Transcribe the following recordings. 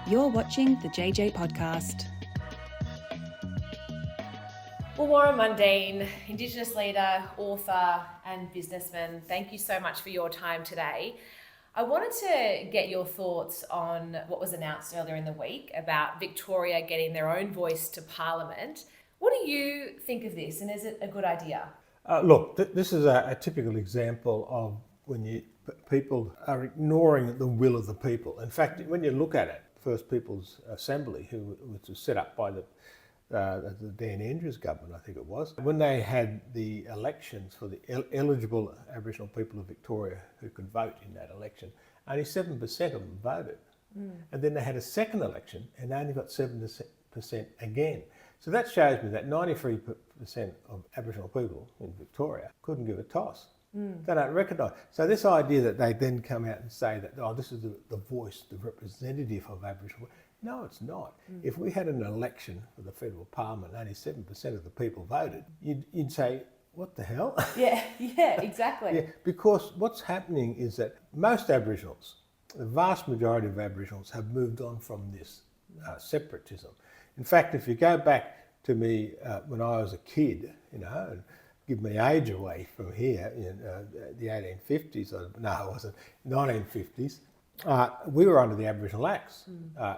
You're watching the JJ Podcast. Well, Warren Mundine, Indigenous leader, author and businessman, thank you so much for your time today. I wanted to get your thoughts on what was announced earlier in the week about Victoria getting their own voice to Parliament. What do you think of this, and is it a good idea? This is a typical example of when people are ignoring the will of the people. In fact, when you look at it, First People's Assembly, which was set up by the Dan Andrews government, I think it was, when they had the elections for the eligible Aboriginal people of Victoria who could vote in that election, only 7% of them voted. And then they had a second election and they only got 7% again. So that shows me that 93% of Aboriginal people in Victoria couldn't give a toss. They don't recognise. So this idea that they then come out and say that, oh, this is the voice, the representative of Aboriginal, no, it's not. If we had an election for the federal parliament, only 7% of the people voted, you'd say, what the hell? Yeah, exactly. Yeah, because what's happening is that most Aboriginals, the vast majority of Aboriginals have moved on from this separatism. In fact, if you go back to me when I was a kid, and give my age away from here, the 1850s, no, it wasn't, 1950s, we were under the Aboriginal Acts,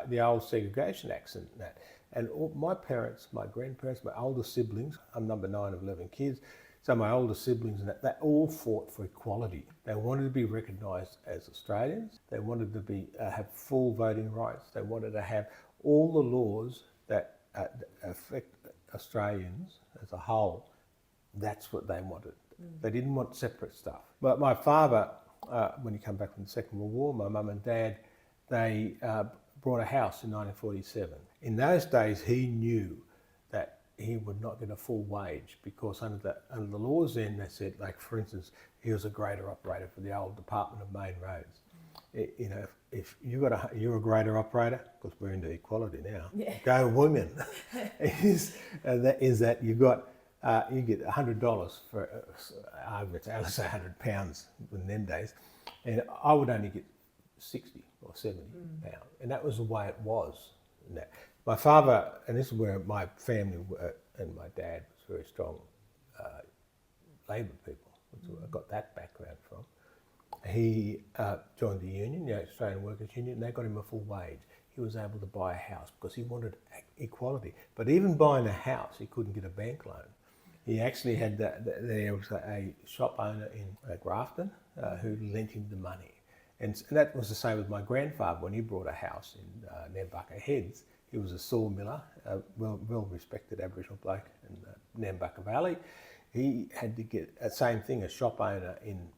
the old segregation acts and that. And all my parents, my grandparents, my older siblings, I'm number 9 of 11 kids, so my older siblings and that, they all fought for equality. They wanted to be recognised as Australians. They wanted to be have full voting rights. They wanted to have all the laws that affect Australians as a whole. That's what they wanted. They didn't want separate stuff. But my father, when he came back from the Second World War, my mum and dad, they bought a house in 1947. In those days, he knew that he would not get a full wage because under the laws then, they said, like for instance, he was a grader operator for the old Department of Main Roads. If you're a grader operator, because we're into equality now, go women, is that you get $100 for, let's say £100 in them days, and I would only get 60 or 70 pounds, and that was the way it was. My father, and this is where my family and my dad was very strong Labor people, which I got that background from. He joined the union, the Australian Workers' Union, and they got him a full wage. He was able to buy a house because he wanted equality. But even buying a house, he couldn't get a bank loan. He actually had there was a shop owner in Grafton who lent him the money. And that was the same with my grandfather when he bought a house in Nambucca Heads. He was a sawmiller, a well-respected Aboriginal bloke in Nambucca Valley. He had to get the same thing, a shop owner in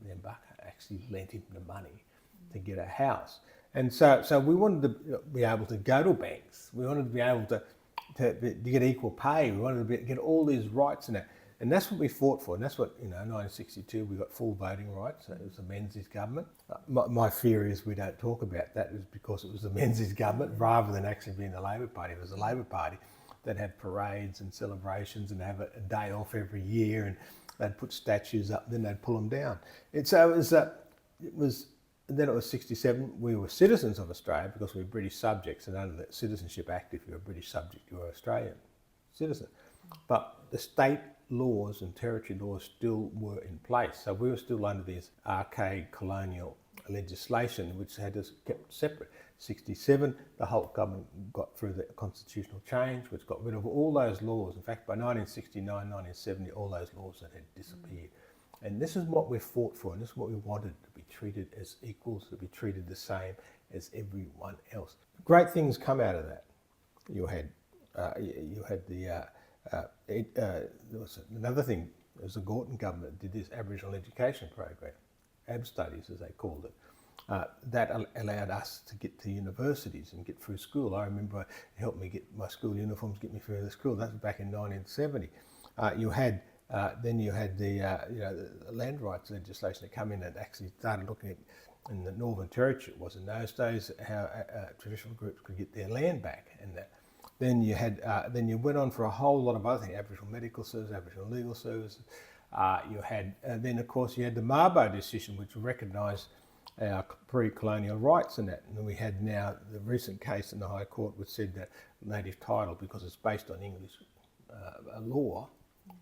Nambucca actually lent him the money to get a house. And so we wanted to be able to go to banks. We wanted to be able to get equal pay. We wanted to get all these rights and that. And that's what we fought for. And that's what, in 1962, we got full voting rights. It was the Menzies government. My fear is we don't talk about that is because it was the Menzies government rather than actually being the Labor Party. It was the Labor Party that had parades and celebrations and have a day off every year, and they'd put statues up, then they'd pull them down. And so then it was 67, we were citizens of Australia because we were British subjects, and under the Citizenship Act, if you're a British subject, you're an Australian citizen. But the state laws and territory laws still were in place. So we were still under this archaic colonial legislation, which had us kept separate. 67, the whole government got through the constitutional change, which got rid of all those laws. In fact, by 1969, 1970, all those laws had disappeared. And this is what we fought for, and this is what we wanted, to be treated as equals, to be treated the same as everyone else. Great things come out of that. You had there was another thing. It was the Gorton government that did this Aboriginal education program, AB studies as they called it. That allowed us to get to universities and get through school. I remember it helped me get my school uniforms, get me through the school. That was back in 1970. Then you had the land rights legislation that come in and actually started looking at, in the Northern Territory it was in those days, how traditional groups could get their land back, and that. Then you went on for a whole lot of other things: Aboriginal Medical Services, Aboriginal Legal Services. Then of course you had the Mabo decision, which recognised our pre-colonial rights and that. And we had now the recent case in the High Court which said that native title, because it's based on English law,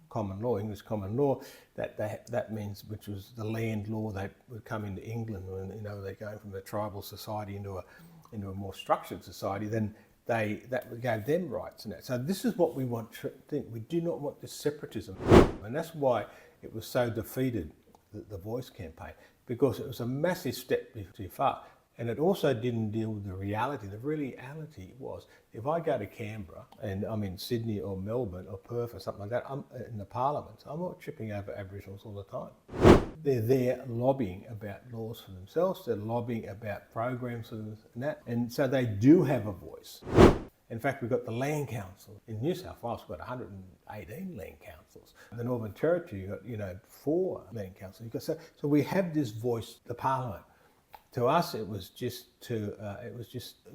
common law, English common law, that means, which was the land law, they would come into England when they're going from a tribal society into a more structured society, then that gave them rights and that. So this is what we want to think. We do not want this separatism, and that's why it was so defeated, the Voice campaign, because it was a massive step too far. And it also didn't deal with the reality. The reality was, if I go to Canberra and I'm in Sydney or Melbourne or Perth or something like that, I'm in the parliaments, I'm not tripping over Aboriginals all the time. They're there lobbying about laws for themselves, they're lobbying about programs and that, and so they do have a voice. In fact, we've got the Land Council. In New South Wales, we've got 118 land councils. In the Northern Territory, you've got 4 land councils. So we have this voice, the Parliament. To us, it was just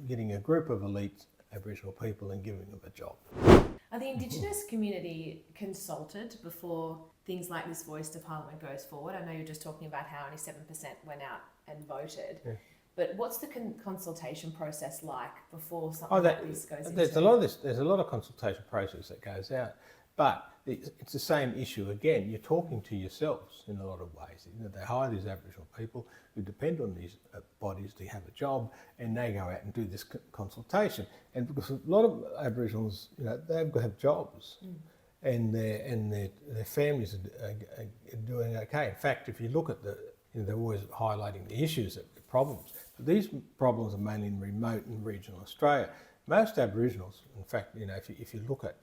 getting a group of elite Aboriginal people and giving them a job. Are the Indigenous community consulted before things like this Voice to Parliament goes forward? I know you're just talking about how only 7% went out and voted. Yeah. But what's the consultation process like before something like this goes into? There's a lot of consultation process that goes out, but it's the same issue again. You're talking to yourselves in a lot of ways. They hire these Aboriginal people who depend on these bodies to have a job, and they go out and do this consultation. And because a lot of Aboriginals, they've got to have jobs, and their families are doing okay. In fact, if you look at they're always highlighting the issues, the problems. But these problems are mainly in remote and regional Australia. Most Aboriginals, in fact, if you look at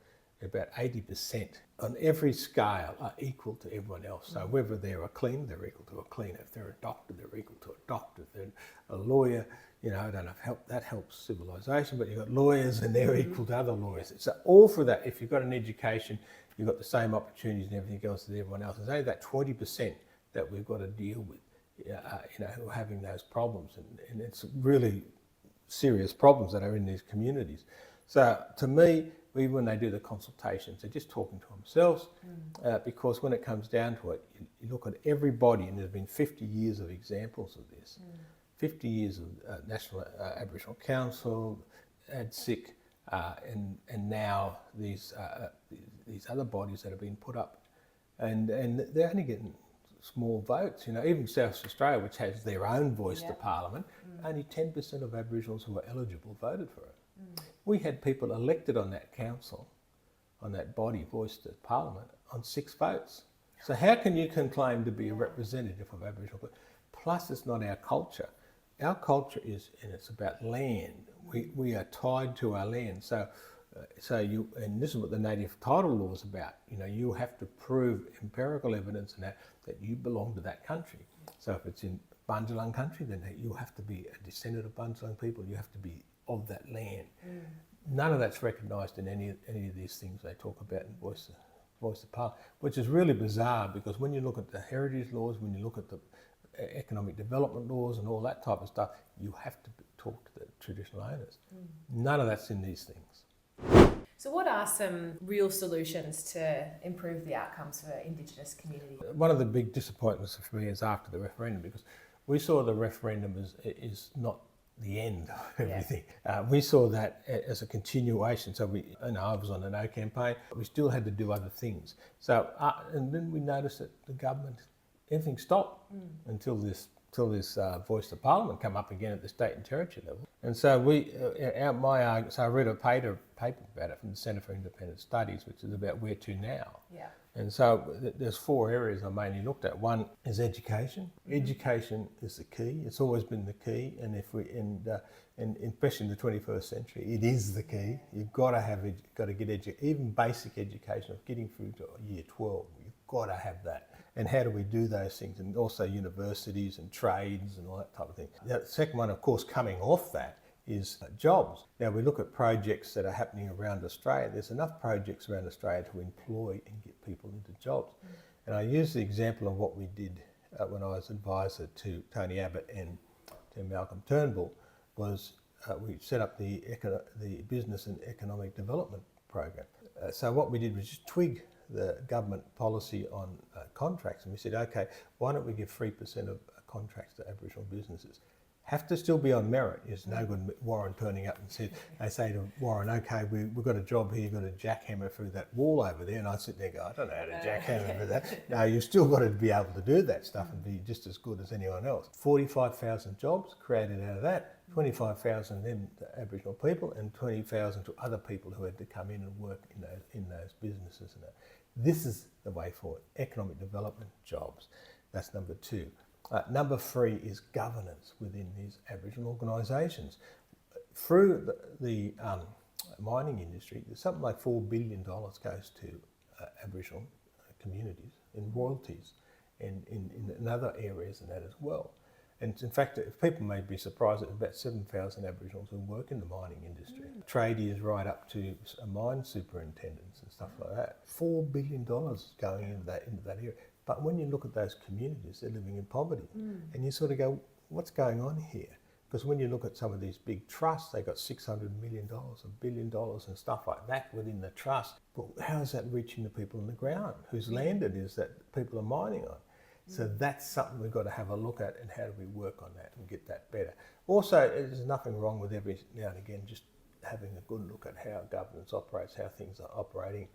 about 80% on every scale are equal to everyone else. So whether they're a cleaner, they're equal to a cleaner. If they're a doctor, they're equal to a doctor. If they're a lawyer, I don't know if that helps civilisation, but you've got lawyers and they're equal to other lawyers. It's all for that. If you've got an education, you've got the same opportunities and everything else as everyone else. It's only that 20% that we've got to deal with, who are having those problems. And it's really serious problems that are in these communities. So to me, even when they do the consultations, they're just talking to themselves, because when it comes down to it, you look at everybody, and there's been 50 years of examples of this. 50 years of National Aboriginal Council, ADSIC, and now these other bodies that have been put up, and they're only getting small votes. Even South Australia, which has their own voice to Parliament, only 10% of Aboriginals who were eligible voted for it. We had people elected on that council, on that body, Voice to Parliament, on 6 votes. So how can you claim to be a representative of Aboriginal people? Plus, it's not our culture. Our culture is, and it's about land. We are tied to our land. So and this is what the native title law is about. You have to prove empirical evidence and that you belong to that country. So if it's in Bundjalung country, then you have to be a descendant of Bundjalung people. You have to be of that land. None of that's recognised in any of these things they talk about in Voice to Parliament, which is really bizarre, because when you look at the heritage laws, when you look at the economic development laws and all that type of stuff, you have to talk to the traditional owners. None of that's in these things. So what are some real solutions to improve the outcomes for Indigenous community? One of the big disappointments for me is after the referendum, because we saw the referendum is not the end of everything. We saw that as a continuation. So I was on the No campaign, but we still had to do other things. So and then we noticed that the government, everything stopped until this Voice to Parliament come up again at the state and territory level. And so I read a paper about it from the Centre for Independent Studies, which is about where to now. Yeah. And so there's 4 areas I mainly looked at. One is education. Education is the key. It's always been the key, and especially in the 21st century, it is the key. You've got to get even basic education of getting through to year 12. You've got to have that. And how do we do those things? And also universities and trades and all that type of thing. The second one, of course, coming off that is jobs. Now we look at projects that are happening around Australia. There's enough projects around Australia to employ and get people into jobs. And I use the example of what we did when I was advisor to Tony Abbott and to Malcolm Turnbull, was we set up the Business and Economic Development Program. So what we did was just twig the government policy on contracts, and we said, okay, why don't we give 3% of contracts to Aboriginal businesses? Have to still be on merit. It's no good Warren turning up and they say to Warren, okay, we've got a job here, you've got to jackhammer through that wall over there. And I sit there and go, I don't know how to jackhammer through that. No, you've still got to be able to do that stuff and be just as good as anyone else. 45,000 jobs created out of that, 25,000 then to Aboriginal people and 20,000 to other people who had to come in and work in those businesses. And that. This is the way forward, economic development, jobs. That's number 2. Number 3 is governance within these Aboriginal organisations. Through the mining industry, something like $4 billion goes to Aboriginal communities in royalties and in other areas and that as well. And in fact, if people may be surprised, there's about 7,000 Aboriginals who work in the mining industry. Tradies right up to mine superintendents and stuff like that. $4 billion going into that area. But when you look at those communities, they're living in poverty. And you sort of go, what's going on here? Because when you look at some of these big trusts, they got $600 million, $1 billion and stuff like that within the trust. But how is that reaching the people on the ground whose land it is that people are mining on? So that's something we've got to have a look at, and how do we work on that and get that better. Also, there's nothing wrong with every now and again just having a good look at how governance operates, how things are operating,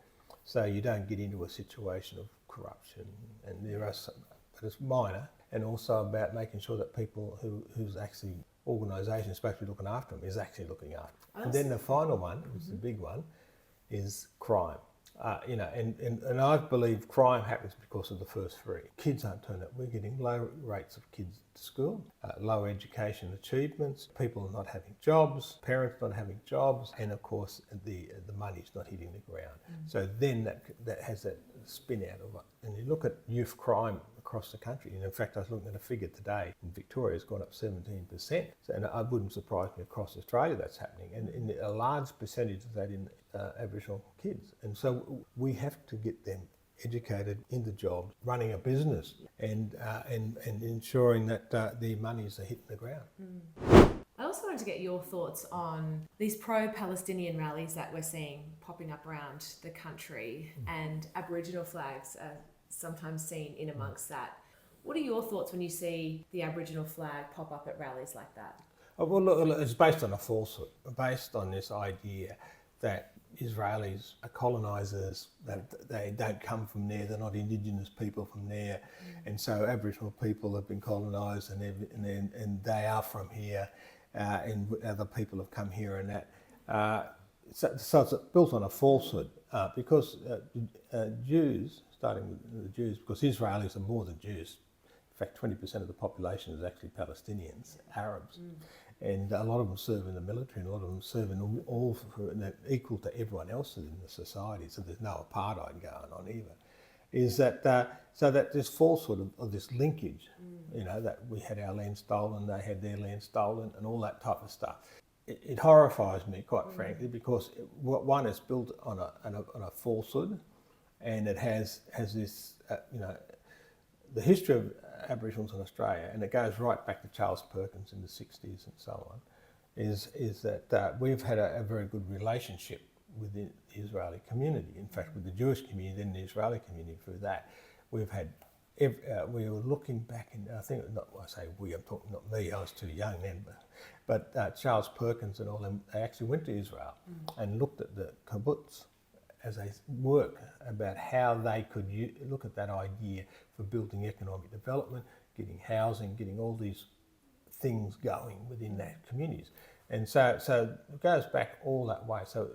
so you don't get into a situation of corruption. And there are some, but it's minor, and also about making sure that people who's actually organisations supposed to be looking after them is actually looking after them. And then the final one, which is the big one, is crime. And I believe crime happens because of the first 3. Kids aren't turning up. We're getting low rates of kids to school, low education achievements, people not having jobs, parents not having jobs, and of course the money's not hitting the ground. So then that has that spin out of it. And you look at youth crime across the country, and in fact I was looking at a figure today, in Victoria it's gone up 17%, so, and it wouldn't surprise me across Australia that's happening, and in a large percentage of that in Aboriginal kids. And so we have to get them educated into jobs, running a business, and ensuring that the monies are hitting the ground. I also wanted to get your thoughts on these pro-Palestinian rallies that we're seeing popping up around the country, and Aboriginal flags are sometimes seen in amongst that. What are your thoughts when you see the Aboriginal flag pop up at rallies like that? Well, look, it's based on a falsehood, based on this idea that Israelis are colonisers, that they don't come from there, they're not indigenous people from there, and so Aboriginal people have been colonised and they are from here, and other people have come here and that. So it's built on a falsehood, because Jews, starting with the Jews, because Israelis are more than Jews. In fact, 20% of the population is actually Palestinians, Arabs. And a lot of them serve in the military, and a lot of them serve in all equal to everyone else in the society. So there's no apartheid going on either. Is that so that this falsehood of this linkage, that we had our land stolen, they had their land stolen, and all that type of stuff. It horrifies me, quite frankly, because one is built on a falsehood, and it has this the history of Aboriginals in Australia, and it goes right back to Charles Perkins in the 60s and so on, is that we've had a very good relationship with the Israeli community. In fact, with the Jewish community, then the Israeli community through that. We've had, we were looking back in, I think, I say we, I'm talking, not me, I was too young then, but Charles Perkins and all them, they actually went to Israel and looked at the kibbutz as a work about how they could look at that idea for building economic development, getting housing, getting all these things going within that communities. And so it goes back all that way. So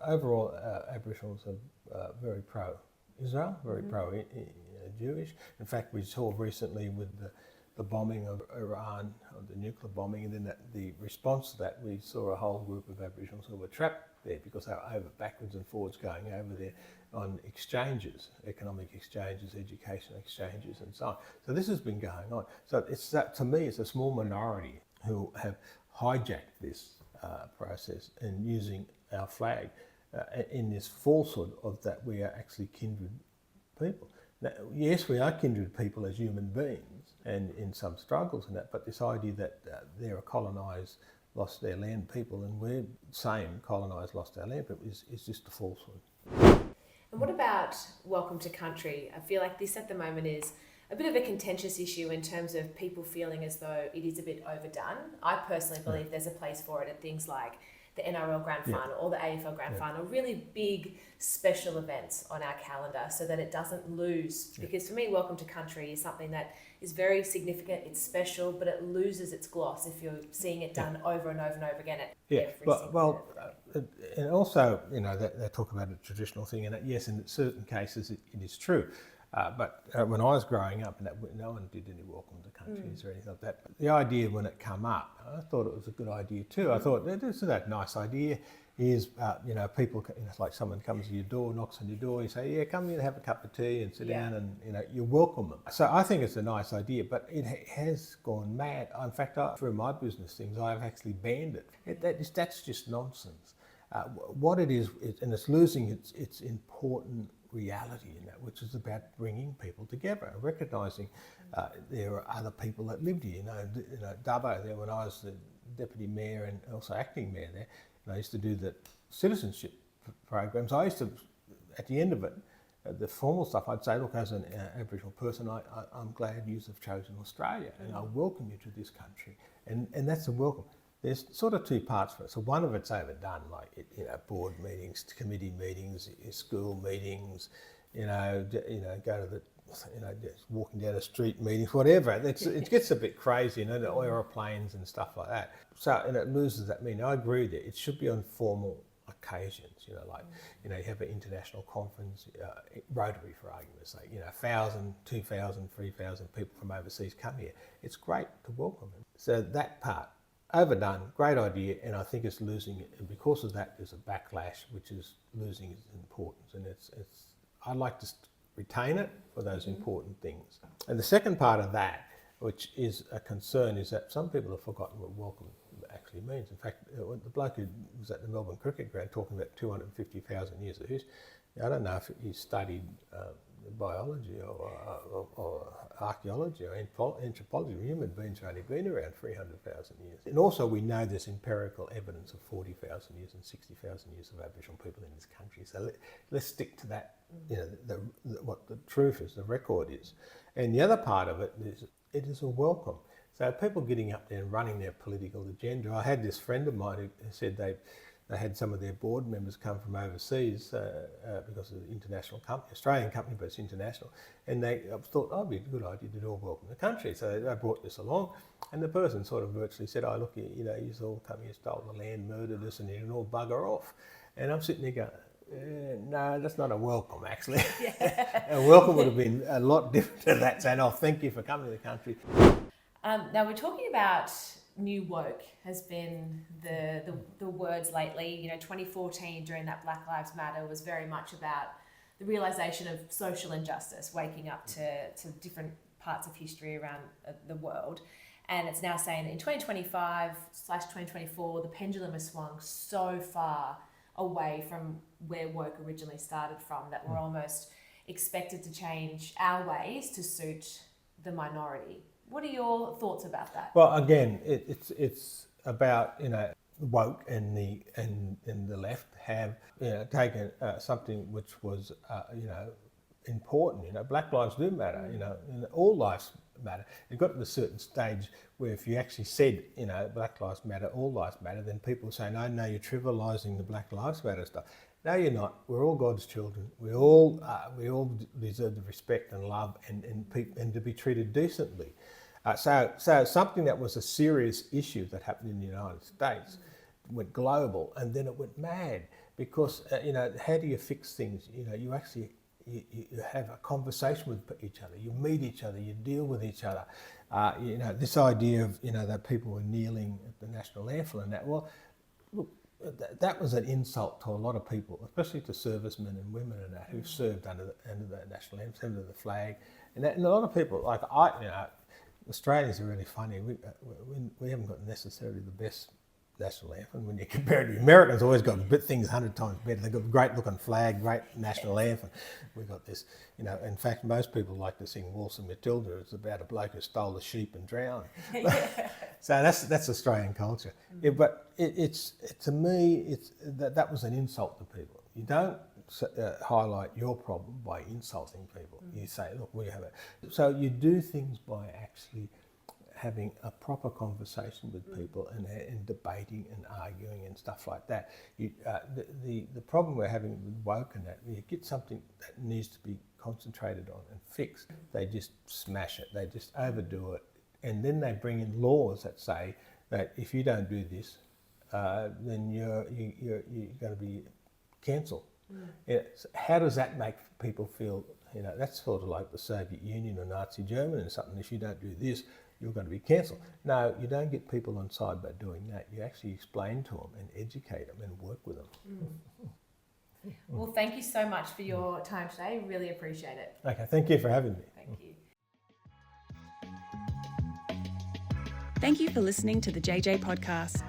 overall, Aboriginals are very pro-Israel, very pro-Jewish. In fact, we saw recently with the bombing of Iran, the nuclear bombing, and then the response to that, we saw a whole group of Aboriginals who were trapped there because they were backwards and forwards going over there on exchanges, economic exchanges, educational exchanges and so on. So this has been going on. So to me, it's a small minority who have hijacked this process and using our flag in this falsehood of that we are actually kindred people. Now, yes, we are kindred people as human beings and in some struggles and that, but this idea that they're a colonised, lost their land people, and we're same colonised, lost our land people is just a falsehood. And what about welcome to country? I feel like this at the moment is a bit of a contentious issue in terms of people feeling as though it is a bit overdone. I personally believe there's a place for it at things like the NRL Grand Final or the AFL Grand Final, really big special events on our calendar so that it doesn't lose. Because for me, welcome to country is something that is very significant, it's special, but it loses its gloss if you're seeing it done over and over and over again at every single event. And also, they talk about a traditional thing, and yes, in certain cases it is true. But when I was growing up, no one did any welcome to countries or anything like that. But the idea when it came up, I thought it was a good idea too. I thought, this is a nice idea. Is people, it's like someone comes to your door, knocks on your door, you say, yeah, come in and have a cup of tea and sit down, and you welcome them. So I think it's a nice idea, but it has gone mad. In fact, through my business things, I've actually banned it. That's just nonsense. What it is, and it's losing its important reality in that, which is about bringing people together and recognising there are other people that lived here. Dubbo there, when I was the deputy mayor and also acting mayor there, and I used to do the citizenship programs. I used to, at the end of it, the formal stuff, I'd say, look, as an Aboriginal person, I'm glad you have chosen Australia, and I welcome you to this country, and that's a welcome. There's sort of two parts for it. So one of it's overdone, like board meetings, committee meetings, school meetings, go to the, just walking down the street meetings, whatever. It gets a bit crazy, the aeroplanes and stuff like that. So, and it loses that meaning. I agree with it. It should be on formal occasions, you have an international conference, Rotary for argument's sake, 1,000, 2,000, 3,000 people from overseas come here. It's great to welcome them. So that part, overdone, great idea, and I think it's losing it, and because of that there's a backlash which is losing its importance, and I'd like to retain it for those important things. And the second part of that, which is a concern, is that some people have forgotten what welcome actually means. In fact, the bloke who was at the Melbourne Cricket Ground talking about 250,000 years of history, I don't know if he studied biology or archaeology or anthropology. Human beings have only been around 300,000 years. And also we know there's empirical evidence of 40,000 years and 60,000 years of Aboriginal people in this country. So let's stick to that, what the truth is, the record is. And the other part of it is a welcome. So people getting up there and running their political agenda. I had this friend of mine who said they had some of their board members come from overseas because of the international company, Australian company, but it's international. And they thought, it'd be a good idea to do a welcome to country. So they brought this along, and the person sort of virtually said, oh, look, you all come here, stole the land, murdered us, and you can all bugger off. And I'm sitting there going, no, that's not a welcome, actually. A welcome would have been a lot different to that, saying, oh, thank you for coming to the country. Now we're talking about new woke has been the words lately. 2014 during that Black Lives Matter was very much about the realisation of social injustice, waking up to different parts of history around the world. And it's now saying that in 2025/2024, the pendulum has swung so far away from where woke originally started from that we're almost expected to change our ways to suit the minority. What are your thoughts about that? Well, again, it's about woke and the left have taken something which was important. Black lives do matter. All lives matter. It got to a certain stage where if you actually said Black lives matter, all lives matter, then people say no, you're trivialising the Black Lives Matter stuff. No, you're not. We're all God's children. We all deserve the respect and love and to be treated decently. So something that was a serious issue that happened in the United States went global, and then it went mad because how do you fix things? You actually you have a conversation with each other. You meet each other. You deal with each other. This idea of that people were kneeling at the national anthem and that. Well, look, that was an insult to a lot of people, especially to servicemen and women and that who served under the national anthem, under the flag, and a lot of people like Australians are really funny. We haven't got necessarily the best national anthem when you compare it to Americans. Always got things 100 times better. They've got a great looking flag, great national anthem. We've got this, in fact, most people like to sing Waltz and Matilda. It's about a bloke who stole the sheep and drowned. So that's Australian culture. Yeah, but to me, that was an insult to people. You don't highlight your problem by insulting people. You say, look, we have it. So you do things by actually having a proper conversation with people and debating and arguing and stuff like that. The problem we're having with woke and that, you get something that needs to be concentrated on and fixed, they just smash it, they just overdo it, and then they bring in laws that say that if you don't do this, then you're going to be cancelled. So how does that make people feel? That's sort of like the Soviet Union or Nazi Germany or something. If you don't do this, you're going to be cancelled. No, you don't get people on side by doing that. You actually explain to them and educate them and work with them. Well, thank you so much for your time today. Really appreciate it. Okay, thank you for having me. Thank you. Thank you for listening to the JJ podcast.